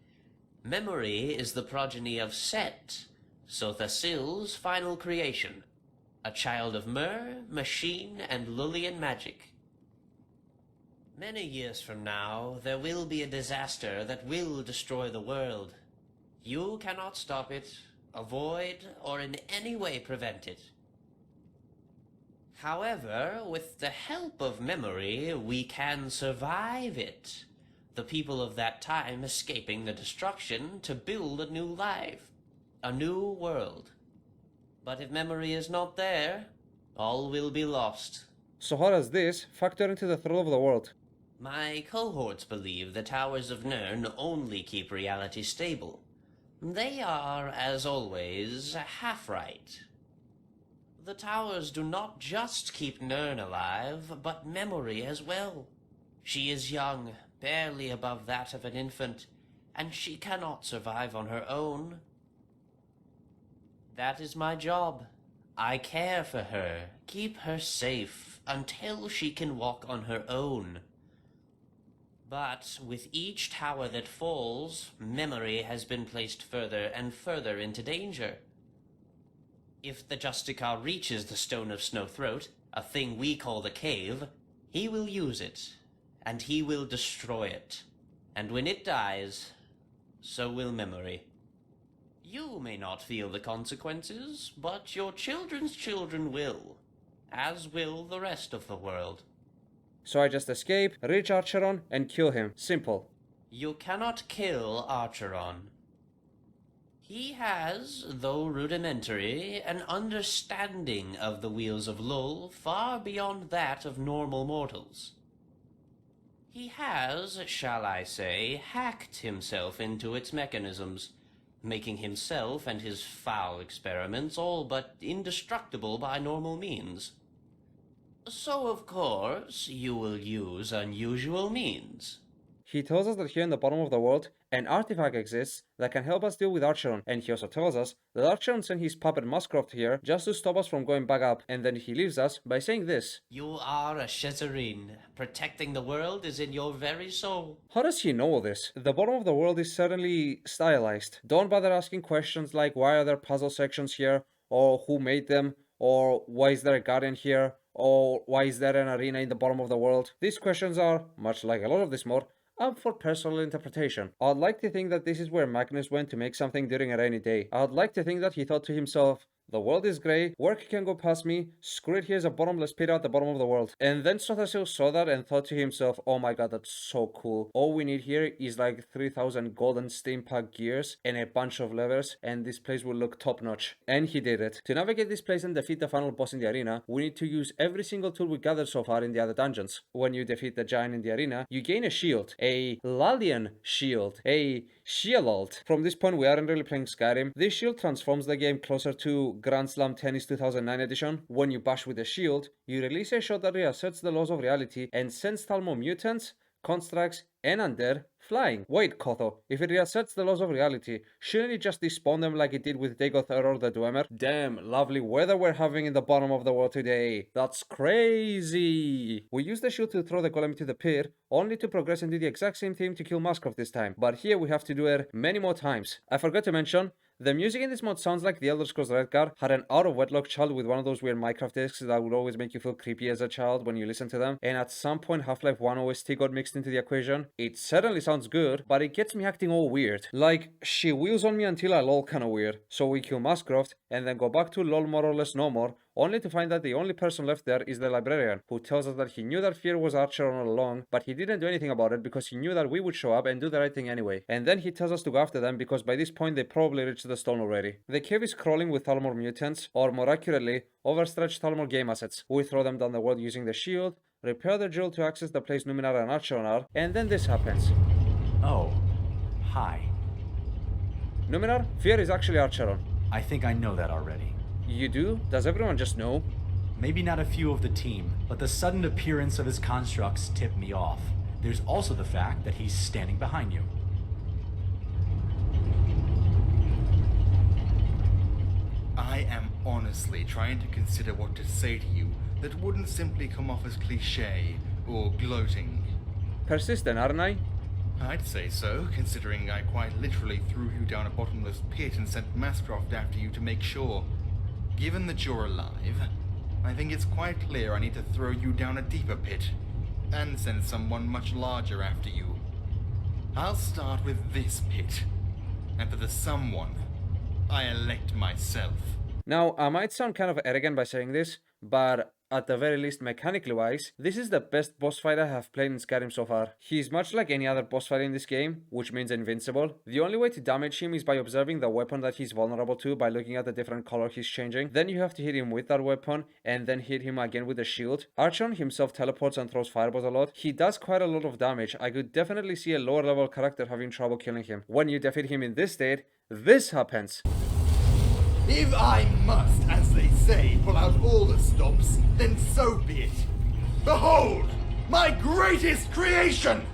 [SPEAKER 4] Memory is the progeny of Set, Sothasil's final creation. A child of Myrrh, Machine, and Lullian magic. Many years from now, there will be a disaster that will destroy the world. You cannot stop it, avoid, or in any way prevent it. However, with the help of Memory, we can survive it. The people of that time escaping the destruction to build a new life, a new world. But if Memory is not there, all will be lost.
[SPEAKER 2] So how does this factor into the thrill of the world?
[SPEAKER 4] My cohorts believe the Towers of Nirn only keep reality stable. They are, as always, half right. The towers do not just keep Nirn alive, but Memory as well. She is young, barely above that of an infant, and she cannot survive on her own. That is my job. I care for her, keep her safe, until she can walk on her own. But with each tower that falls, Memory has been placed further and further into danger. If the Justicar reaches the Stone of Snowthroat, a thing we call the cave, he will use it, and he will destroy it. And when it dies, so will Memory. You may not feel the consequences, but your children's children will, as will the rest of the world.
[SPEAKER 2] So I just escape, reach Archeron, and kill him. Simple.
[SPEAKER 4] You cannot kill Archeron. He has, though rudimentary, an understanding of the Wheels of Lull far beyond that of normal mortals. He has, shall I say, hacked himself into its mechanisms, making himself and his foul experiments all but indestructible by normal means. So, of course, you will use unusual means.
[SPEAKER 2] He tells us that here in the bottom of the world, an artifact exists that can help us deal with Archeron, and he also tells us that Archeron sent his puppet Muscroft here just to stop us from going back up, and then he leaves us by saying this.
[SPEAKER 4] You are a Shezarene. Protecting the world is in your very soul.
[SPEAKER 2] How does he know all this? The bottom of the world is certainly stylized. Don't bother asking questions like why are there puzzle sections here, or who made them, or why is there a guardian here, or why is there an arena in the bottom of the world? These questions are, much like a lot of this mod, up for personal interpretation. I'd like to think that this is where Magnus went to make something during a rainy day. I'd like to think that he thought to himself, the world is grey, work can go past me, screw it, here's a bottomless pit at the bottom of the world. And then Sothasil saw that and thought to himself, oh my god, that's so cool. All we need here is like 3000 golden steampunk gears and a bunch of levers, and this place will look top notch. And he did it. To navigate this place and defeat the final boss in the arena, we need to use every single tool we gathered so far in the other dungeons. When you defeat the giant in the arena, you gain a shield, a Lullian shield, a Shield. From this point we aren't really playing Skyrim. This shield transforms the game closer to Grand Slam Tennis 2009 edition. When you bash with a shield, you release a shot that reasserts the laws of reality and sends Thalmor mutants, constructs, and undead flying. Wait, Kotho, if it reasserts the laws of reality, shouldn't it just despawn them like it did with Dagoth Error the Dwemer? Damn, lovely weather we're having in the bottom of the world today. That's crazy! We use the shield to throw the golem into the pit, only to progress and do the exact same thing to kill Muscroft this time. But here we have to do it many more times. I forgot to mention, the music in this mod sounds like the Elder Scrolls Redguard had an out-of-wedlock child with one of those weird Minecraft discs that would always make you feel creepy as a child when you listen to them, and at some point Half-Life 1 OST got mixed into the equation. It certainly sounds good, but it gets me acting all weird. Like, she wheels on me until I lol kinda weird. So we kill Muscroft, and then go back to lol more or less no more, only to find that the only person left there is the librarian, who tells us that he knew that fear was Archeron all along, but he didn't do anything about it because he knew that we would show up and do the right thing anyway. And then he tells us to go after them because by this point they probably reached the stone already. The cave is crawling with Thalmor mutants, or more accurately, overstretched Thalmor game assets. We throw them down the world using the shield, repair the drill to access the place Numenera and Archeron are, and then this happens.
[SPEAKER 5] Oh, hi.
[SPEAKER 2] Numenor, Fear is actually Archeron.
[SPEAKER 5] I think I know that already.
[SPEAKER 2] You do? Does everyone just know?
[SPEAKER 5] Maybe not a few of the team, but the sudden appearance of his constructs tipped me off. There's also the fact that he's standing behind you.
[SPEAKER 9] I am honestly trying to consider what to say to you that wouldn't simply come off as cliché or gloating.
[SPEAKER 2] Persistent, aren't I?
[SPEAKER 9] I'd say so, considering I quite literally threw you down a bottomless pit and sent Mascroft after you to make sure. Given that you're alive, I think it's quite clear I need to throw you down a deeper pit, and send someone much larger after you. I'll start with this pit, and for the someone, I elect myself.
[SPEAKER 2] Now, I might sound kind of arrogant by saying this, but at the very least mechanically wise, this is the best boss fight I have played in Skyrim so far. He's much like any other boss fight in this game, which means invincible. The only way to damage him is by observing the weapon that he's vulnerable to by looking at the different color he's changing. Then you have to hit him with that weapon, and then hit him again with the shield. Archon himself teleports and throws fireballs a lot. He does quite a lot of damage. I could definitely see a lower level character having trouble killing him. When you defeat him in this state, this happens.
[SPEAKER 9] If I must, as they say, pull out all the stops, then so be it. Behold, my greatest creation!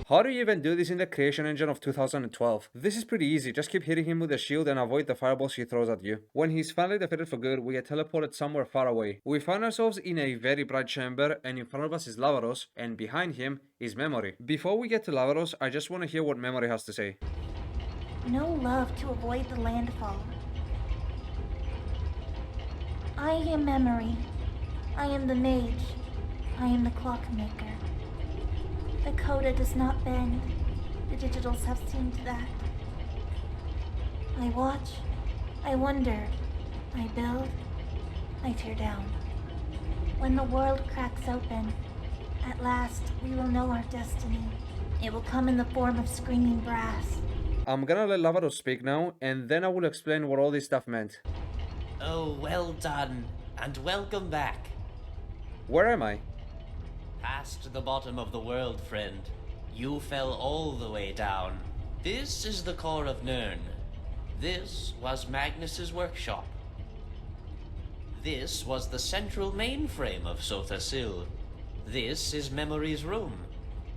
[SPEAKER 2] How do you even do this in the creation engine of 2012? This is pretty easy, just keep hitting him with a shield and avoid the fireballs he throws at you. When he's finally defeated for good, we get teleported somewhere far away. We find ourselves in a very bright chamber, and in front of us is Lavaros, and behind him is Memory. Before we get to Lavaros, I just want to hear what Memory has to say.
[SPEAKER 14] No love to avoid the landfall. I am Memory. I am the mage. I am the clockmaker. The coda does not bend. The digitals have seen to that. I watch. I wonder. I build. I tear down. When the world cracks open, at last we will know our destiny. It will come in the form of screaming brass.
[SPEAKER 2] I'm gonna let Lavaros speak now, and then I will explain what all this stuff meant.
[SPEAKER 4] Oh, well done, and welcome back.
[SPEAKER 2] Where am I?
[SPEAKER 4] Past the bottom of the world, friend. You fell all the way down. This is the core of Nirn. This was Magnus's workshop. This was the central mainframe of Sotha-Sil. This is Memory's room,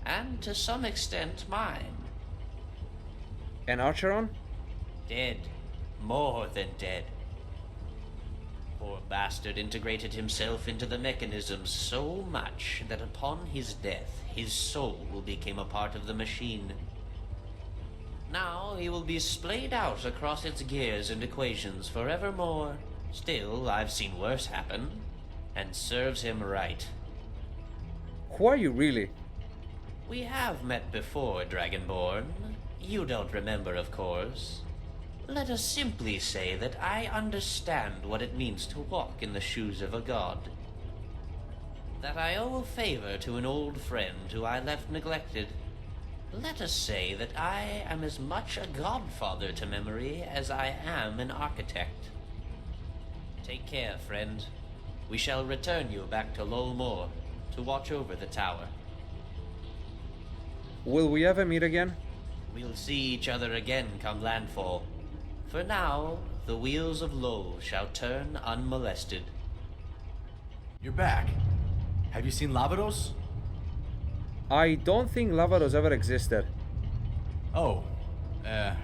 [SPEAKER 4] and to some extent mine.
[SPEAKER 2] And Archeron?
[SPEAKER 4] Dead. More than dead. Poor bastard integrated himself into the mechanisms so much that upon his death, his soul became a part of the machine. Now he will be splayed out across its gears and equations forevermore. Still, I've seen worse happen, and serves him right.
[SPEAKER 2] Who are you really?
[SPEAKER 4] We have met before, Dragonborn. You don't remember, of course. Let us simply say that I understand what it means to walk in the shoes of a god. That I owe a favor to an old friend who I left neglected. Let us say that I am as much a godfather to Memory as I am an architect. Take care, friend. We shall return you back to Lull Moor to watch over the tower.
[SPEAKER 2] Will we ever meet again?
[SPEAKER 4] We'll see each other again come landfall. For now, the wheels of Lull shall turn unmolested.
[SPEAKER 5] You're back. Have you seen Lavados?
[SPEAKER 2] I don't think Lavados ever existed.
[SPEAKER 5] Oh, that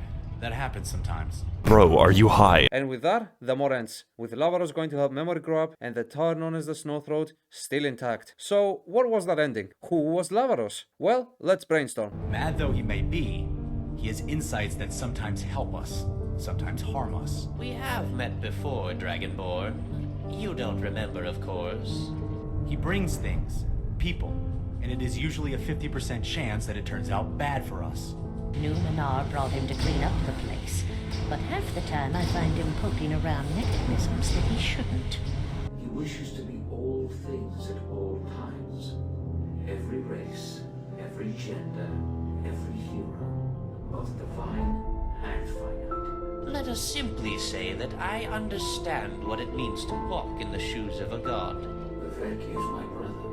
[SPEAKER 5] happens sometimes.
[SPEAKER 15] Bro, are you high?
[SPEAKER 2] And with that, the more ends, with Lavados going to help Memory grow up and the tower known as the Snowthroat still intact. So, what was that ending? Who was Lavados? Well, let's brainstorm.
[SPEAKER 5] Mad though he may be, he has insights that sometimes help us, sometimes harm us.
[SPEAKER 4] We have met before, Dragonborn. You don't remember, of course.
[SPEAKER 5] He brings things, people, and it is usually a 50% chance that it turns out bad for us.
[SPEAKER 8] Numenor brought him to clean up the place, but half the time I find him poking around mechanisms that he shouldn't.
[SPEAKER 16] He wishes to be all things at all times. Every race, every gender, every hero, both divine and finite.
[SPEAKER 4] Let to simply say that I understand what it means to walk in the shoes of a god.
[SPEAKER 16] Vivek is my brother.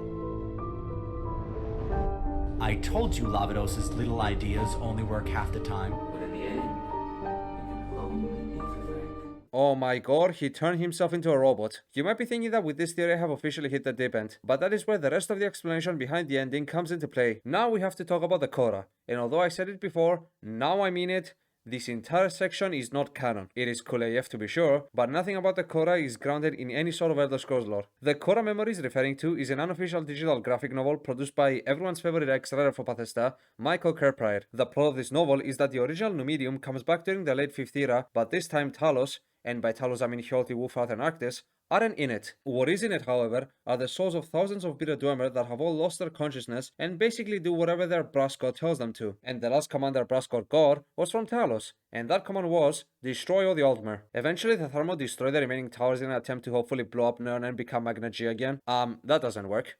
[SPEAKER 5] I told you Lavados's little ideas only work half the time.
[SPEAKER 16] But in the end, you can only be Vivek.
[SPEAKER 2] Oh my god, he turned himself into a robot. You might be thinking that with this theory I have officially hit the deep end, but that is where the rest of the explanation behind the ending comes into play. Now we have to talk about the Korra, and although I said it before, now I mean it. This entire section is not canon. It is cool AF to be sure, but nothing about the Korra is grounded in any sort of Elder Scrolls lore. The Korra Memories referring to is an unofficial digital graphic novel produced by everyone's favorite ex-writer for Bethesda, Michael Kirkbride. The plot of this novel is that the original Numidium comes back during the late 5th era, but this time Talos, and by Talos I mean Hjalti, Wolfpath and Arctis, aren't in it. What is in it, however, are the souls of thousands of bitter Dwemer that have all lost their consciousness and basically do whatever their brass god tells them to. And the last command their brass god got was from Talos, and that command was, destroy all the Altmer. Eventually the Thermo destroy the remaining towers in an attempt to hopefully blow up Nern and become Magna G again. That doesn't work.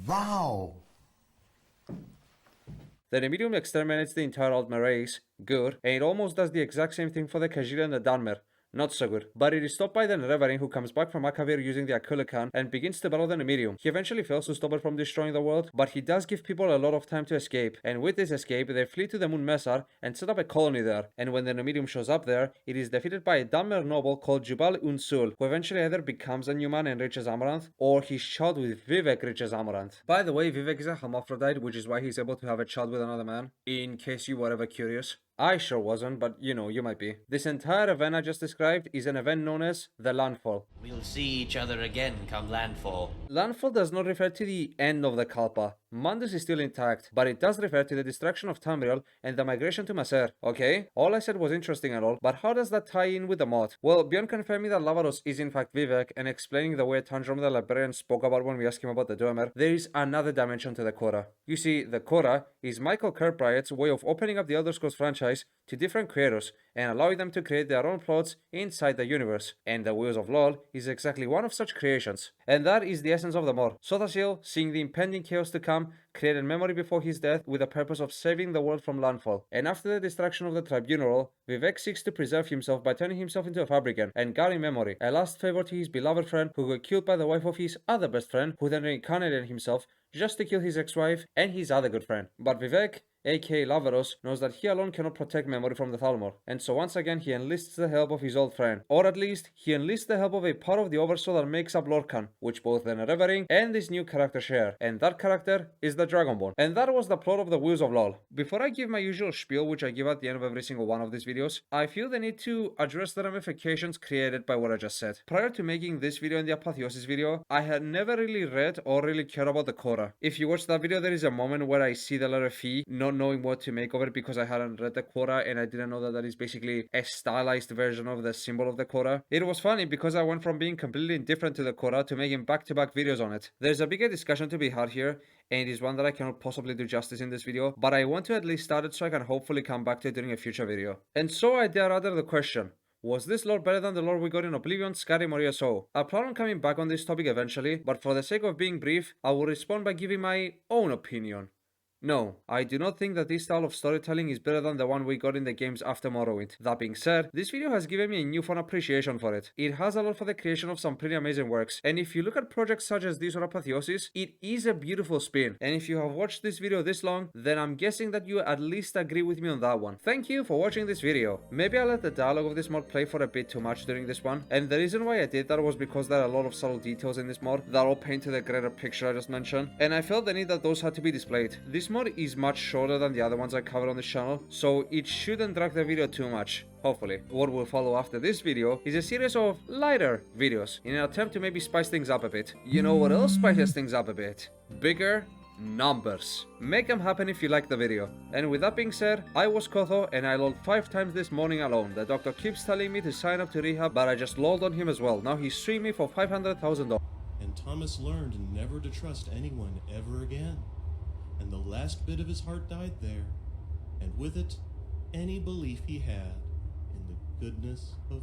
[SPEAKER 9] Wow!
[SPEAKER 2] The Numidium exterminates the entire Altmer race, good, and it almost does the exact same thing for the Khajiit and the Danmer. Not so good. But it is stopped by the Nerevarine, who comes back from Akavir using the Akulakan and begins to battle the Numidium. He eventually fails to stop it from destroying the world, but he does give people a lot of time to escape, and with this escape they flee to the moon Mesar and set up a colony there, and when the Numidium shows up there, it is defeated by a Danmer noble called Jubal Unsul, who eventually either becomes a new man and reaches Amaranth, or his child with Vivek reaches Amaranth. By the way, Vivek is a hermaphrodite, which is why he's able to have a child with another man, in case you were ever curious. I sure wasn't, but you know, you might be. This entire event I just described is an event known as the Landfall.
[SPEAKER 4] We'll see each other again come landfall.
[SPEAKER 2] Landfall does not refer to the end of the Kalpa. Mandus is still intact, but it does refer to the destruction of Tamriel and the migration to Maser. Okay, all I said was interesting and all, but how does that tie in with the mod? Well, beyond confirming that Lavados is in fact Vivek and explaining the way Tandrom the Librarian spoke about when we asked him about the Dwemer, there is another dimension to the Korra. You see, the Korra is Michael Kirkbride's way of opening up the Elder Scrolls franchise to different creators and allowing them to create their own plots inside the universe. And the Wheels of Lull is exactly one of such creations. And that is the essence of the mod. Sothasil, seeing the impending chaos to come, created memory before his death with the purpose of saving the world from landfall. And after the destruction of the Tribunal, Vivek seeks to preserve himself by turning himself into a fabricant and guarding memory, a last favor to his beloved friend who got killed by the wife of his other best friend, who then reincarnated himself just to kill his ex-wife and his other good friend. But Vivek, aka Lavados, knows that he alone cannot protect memory from the Thalmor, and so once again he enlists the help of his old friend, or at least he enlists the help of a part of the Oversoul that makes up Lorcan, which both the Nerevarine and this new character share, and that character is the Dragonborn. And that was the plot of the Wheels of Lull. Before I give my usual spiel, which I give at the end of every single one of these videos, I feel the need to address the ramifications created by what I just said. Prior to making this video and the Apotheosis video, I had never really read or really cared about the Korra. If you watch that video, there is a moment where I see the letter Phi, not knowing what to make of it because I hadn't read the Korra and I didn't know that that is basically a stylized version of the symbol of the Korra. It was funny because I went from being completely indifferent to the Korra to making back-to-back videos on it. There's a bigger discussion to be had here, and it is one that I cannot possibly do justice in this video, but I want to at least start it so I can hopefully come back to it during a future video. And so I dare rather the question: was this lore better than the lore we got in Oblivion, Skyrim, or ESO? I plan on coming back on this topic eventually, but for the sake of being brief, I will respond by giving my own opinion. No, I do not think that this style of storytelling is better than the one we got in the games after Morrowind. That being said, this video has given me a newfound appreciation for it. It has allowed for the creation of some pretty amazing works, and if you look at projects such as this or Apotheosis, it is a beautiful spin. And if you have watched this video this long, then I'm guessing that you at least agree with me on that one. Thank you for watching this video. Maybe I let the dialogue of this mod play for a bit too much during this one, and the reason why I did that was because there are a lot of subtle details in this mod that all paint to the greater picture I just mentioned, and I felt the need that those had to be displayed. This mod is much shorter than the other ones I covered on this channel, so it shouldn't drag the video too much. Hopefully. What will follow after this video is a series of lighter videos in an attempt to maybe spice things up a bit. You know what else spices things up a bit? Bigger numbers. Make them happen if you like the video. And with that being said, I was Kotho and I lolled 5 times this morning alone. The doctor keeps telling me to sign up to rehab, but I just lolled on him as well. Now he's suing me for $500,000.
[SPEAKER 11] And Thomas learned never to trust anyone ever again. And the last bit of his heart died there, and with it, any belief he had in the goodness of